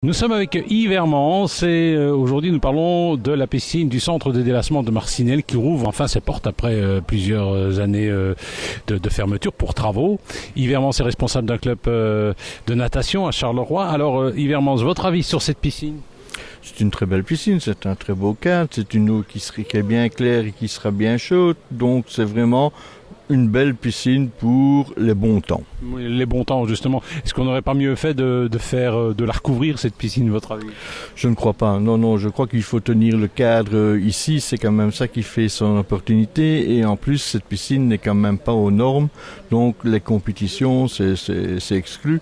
Nous sommes avec Yves Hermans et aujourd'hui nous parlons de la piscine du centre de délassement de Marcinelle qui rouvre enfin ses portes après plusieurs années de fermeture pour travaux. Yves Hermans est responsable d'un club de natation à Charleroi. Alors Yves Hermans, votre avis sur cette piscine? C'est une très belle piscine, c'est un très beau cadre, c'est une eau qui est bien claire et qui sera bien chaude, donc c'est vraiment une belle piscine pour les bons temps. Oui, les bons temps justement. Est-ce qu'on n'aurait pas mieux fait de la recouvrir cette piscine, votre avis? Je ne crois pas, non, je crois qu'il faut tenir le cadre ici, c'est quand même ça qui fait son opportunité, et en plus cette piscine n'est quand même pas aux normes, donc les compétitions c'est exclu.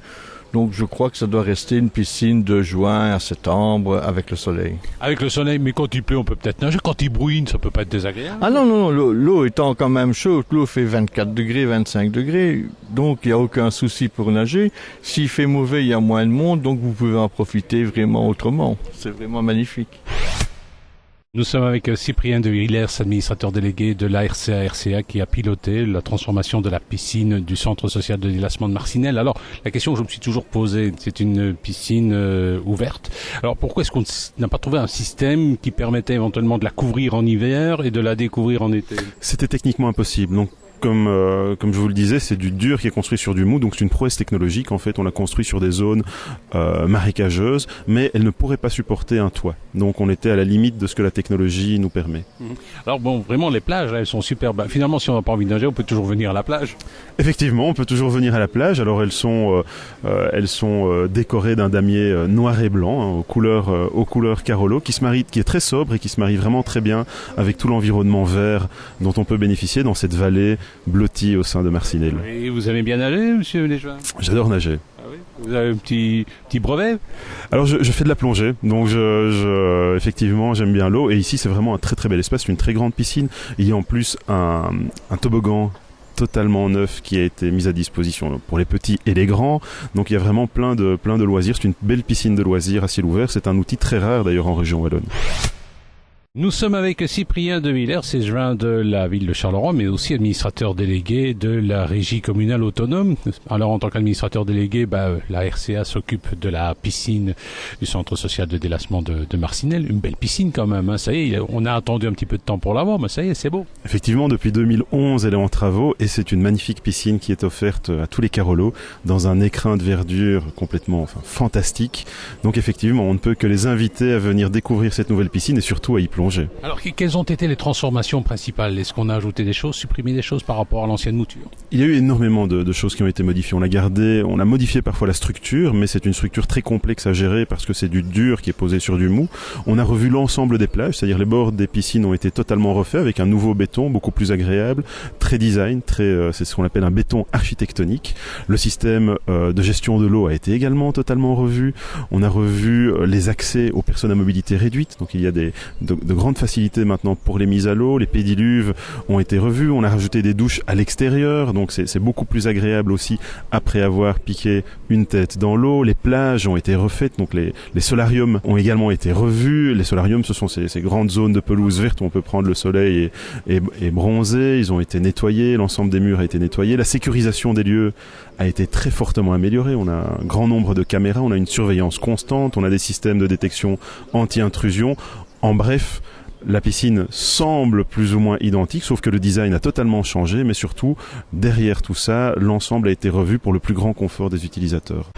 Donc je crois que ça doit rester une piscine de juin à septembre avec le soleil. Avec le soleil, mais quand il pleut, on peut peut-être nager. Quand il brouille, ça peut pas être désagréable. Ah non, l'eau étant quand même chaude, l'eau fait 24 degrés, 25 degrés, donc il n'y a aucun souci pour nager. S'il fait mauvais, il y a moins de monde, donc vous pouvez en profiter vraiment autrement. C'est vraiment magnifique. Nous sommes avec Cyprien de Villers, administrateur délégué de la RCA qui a piloté la transformation de la piscine du centre social de délassement de Marcinelle. Alors, la question que je me suis toujours posée, c'est une piscine ouverte. Alors, pourquoi est-ce qu'on n'a pas trouvé un système qui permettait éventuellement de la couvrir en hiver et de la découvrir en été? C'était techniquement impossible. Donc, comme je vous le disais, c'est du dur qui est construit sur du mou, donc c'est une prouesse technologique. En fait, on l'a construit sur des zones marécageuses, mais elle ne pourrait pas supporter un toit. Donc on était à la limite de ce que la technologie nous permet. Alors bon, vraiment les plages, là, elles sont superbes. Finalement, si on n'a pas envie de nager, on peut toujours venir à la plage. Effectivement, on peut toujours venir à la plage. Alors elles sont décorées d'un damier noir et blanc, hein, aux couleurs Carolo, qui est très sobre et qui se marie vraiment très bien avec tout l'environnement vert dont on peut bénéficier dans cette vallée blottie au sein de Marcinelle. Et vous avez bien nagé, monsieur Léjoin? J'adore nager. Ah oui, vous avez un petit brevet? Alors je fais de la plongée, donc effectivement j'aime bien l'eau, et ici c'est vraiment un très très bel espace, une très grande piscine. Il y a en plus un toboggan totalement neuf qui a été mis à disposition pour les petits et les grands, donc il y a vraiment plein de loisirs. C'est une belle piscine de loisirs à ciel ouvert, c'est un outil très rare d'ailleurs en région wallonne. Nous sommes avec Cyprien de Villers, adjoint de la ville de Charleroi, mais aussi administrateur délégué de la régie communale autonome. Alors, en tant qu'administrateur délégué, la RCA s'occupe de la piscine du centre social de délassement de Marcinelle. Une belle piscine quand même, hein. Ça y est, on a attendu un petit peu de temps pour l'avoir, mais ça y est, c'est beau. Effectivement, depuis 2011, elle est en travaux, et c'est une magnifique piscine qui est offerte à tous les Carolos dans un écrin de verdure complètement fantastique. Donc effectivement, on ne peut que les inviter à venir découvrir cette nouvelle piscine et surtout à y plonger. Alors, quelles ont été les transformations principales? Est-ce qu'on a ajouté des choses, supprimé des choses par rapport à l'ancienne mouture? Il y a eu énormément de choses qui ont été modifiées. On l'a gardé, on a modifié parfois la structure, mais c'est une structure très complexe à gérer parce que c'est du dur qui est posé sur du mou. On a revu l'ensemble des plages, c'est-à-dire les bords des piscines ont été totalement refaits avec un nouveau béton beaucoup plus agréable, très design, c'est ce qu'on appelle un béton architectonique. Le système de gestion de l'eau a été également totalement revu. On a revu les accès aux personnes à mobilité réduite, donc il y a de grandes facilités maintenant pour les mises à l'eau. Les pédiluves ont été revus, on a rajouté des douches à l'extérieur, donc c'est beaucoup plus agréable aussi après avoir piqué une tête dans l'eau. Les plages ont été refaites, donc les solariums ont également été revus. Les solariums, ce sont ces grandes zones de pelouse verte où on peut prendre le soleil et bronzer. Ils ont été nettoyés, l'ensemble des murs a été nettoyé. La sécurisation des lieux a été très fortement améliorée. On a un grand nombre de caméras, on a une surveillance constante, on a des systèmes de détection anti-intrusion. En bref, la piscine semble plus ou moins identique, sauf que le design a totalement changé, mais surtout, derrière tout ça, l'ensemble a été revu pour le plus grand confort des utilisateurs.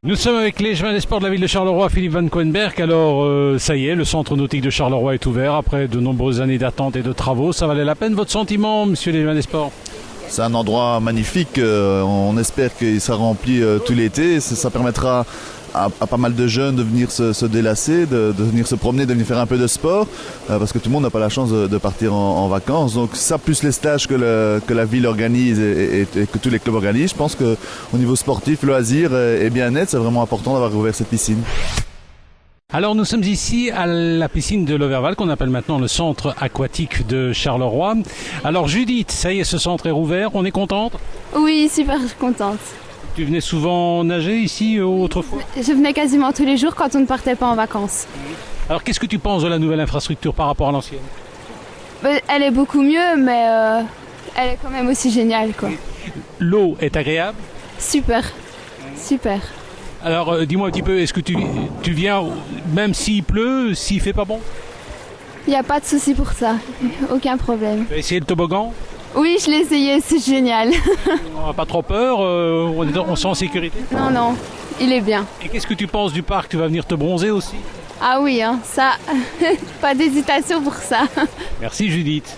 Nous sommes avec les chemins des sports de la ville de Charleroi, Philippe Van Coenberg. Alors, ça y est, le centre nautique de Charleroi est ouvert après de nombreuses années d'attente et de travaux. Ça valait la peine, votre sentiment, monsieur les chemins des sports? C'est un endroit magnifique, on espère qu'il sera rempli tout l'été. Ça permettra à pas mal de jeunes de venir se délasser, de venir se promener, de venir faire un peu de sport, parce que tout le monde n'a pas la chance de partir en vacances. Donc ça, plus les stages que la ville organise et que tous les clubs organisent, je pense qu'au niveau sportif, loisirs et bien-être, c'est vraiment important d'avoir rouvert cette piscine. Alors nous sommes ici à la piscine de l'Overval qu'on appelle maintenant le centre aquatique de Charleroi. Alors Judith, ça y est, ce centre est rouvert, on est contente? Oui, super contente. Tu venais souvent nager ici autrefois? Je venais quasiment tous les jours quand on ne partait pas en vacances. Alors qu'est-ce que tu penses de la nouvelle infrastructure par rapport à l'ancienne? Elle est beaucoup mieux, mais elle est quand même aussi géniale, quoi. L'eau est agréable? Super, super. Alors, dis-moi un petit peu, est-ce que tu viens, même s'il pleut, s'il fait pas bon? Il n'y a pas de souci pour ça. Aucun problème. Tu as essayé le toboggan? Oui, je l'ai essayé, c'est génial. On n'a pas trop peur, on sent en sécurité. Non, non, il est bien. Et qu'est-ce que tu penses du parc? Tu vas venir te bronzer aussi? Ah oui, hein, ça, pas d'hésitation pour ça. Merci Judith.